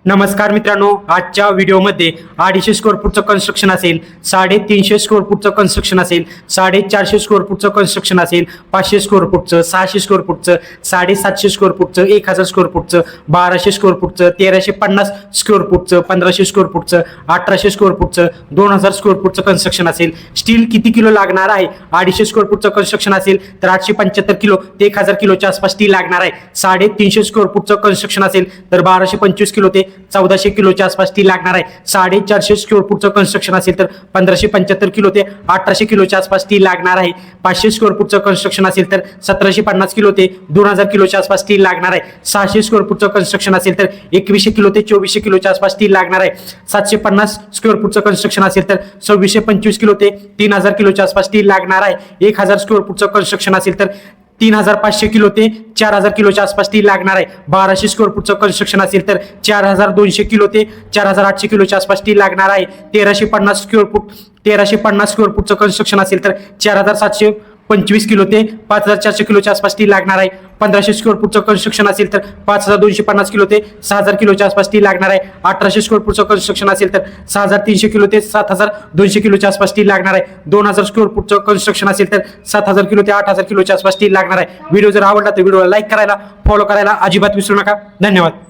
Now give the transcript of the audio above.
नमस्कार मित्रांनो, आजच्या व्हिडिओमध्ये 250 स्क्वेअर फूटचं कन्स्ट्रक्शन असेल, 350 स्क्वेअर फूटचं कन्स्ट्रक्शन असेल, 450 स्क्वेअर फूटचं कन्स्ट्रक्शन असेल, 500 स्क्वेअर फूटचं, 600 स्क्वेअर फूटचं, 750 स्क्वेअर फूटचं, 1000 स्क्वेअर फूटचं, 1200 स्क्वेअर फूटचं, 1350 स्क्वेअर फूटचं, 1500 स्क्वेअर फूटचं, 1800 स्क्वेअर फूटचं, 2000 स्क्वेअर फूटचं कन्स्ट्रक्शन असेल. स्टील किती किलो लागणार आहे? 250 स्क्वेअर फूटचं कन्स्ट्रक्शन असेल तर 875 किलो ते 1000 किलोच्या आसपास स्टील लागणार आहे. 350 स्क्वेअर फूटचं कन्स्ट्रक्शन असेल तर 1225 किलो ते 1400 किलोच्या आसपास स्टील लागणार आहे. 450 स्क्वेअर फूटचं कन्स्ट्रक्शन असेल तर 1575 किलो ते 1800 किलोच्या आसपास स्टील लागणार आहे. 500 स्क्वेअर फूटचं कन्स्ट्रक्शन असेल तर 1750 किलो ते 2000 किलोच्या आसपास स्टील लागणार आहे. 600 स्क्वेअर फूटचं कन्स्ट्रक्शन असेल तर 2100 किलो ते 2400 किलोच्या आसपास स्टील लागणार आहे. 750 स्क्वेअर फूटचं कन्स्ट्रक्शन असेल तर 2625 किलो ते 3000 किलोच्या आसपास स्टील लागणार आहे. 1000 स्क्वेअर फूटचं कन्स्ट्रक्शन असेल तर 3500 किलो ते 4000 किलोच्या आसपास स्टील लागणार आहे. 1200 स्क्वेअर फूटचं कन्स्ट्रक्शन असेल तर 4200 किलो ते 4800 किलोच्या आसपास स्टील लागणार आहे. 1350 स्क्वेअर फूटचं कन्स्ट्रक्शन असेल तर 4725 किलो ते 5400 किलोच्या आसपास स्टील लागणार आहे. 1500 स्क्वेअर फूटचं कन्स्ट्रक्शन असेल तर 5250 किलो ते 6000 किलोच्या आसपास स्टील लागणार आहे. 1800 स्क्वेअर फूटचं कन्स्ट्रक्शन असेल तर 6300 किलो ते 7200 किलोच्या आसपास स्टील लागणार आहे. 2000 स्क्वेअर फूटचं कन्स्ट्रक्शन असेल तर 7000 किलो ते 8000 किलोच्या आसपास स्टील लागणार आहे. व्हिडिओ जर आवडला तर व्हिडिओला लाईक करायला, फॉलो करायला अजिबात विसरू नका. धन्यवाद.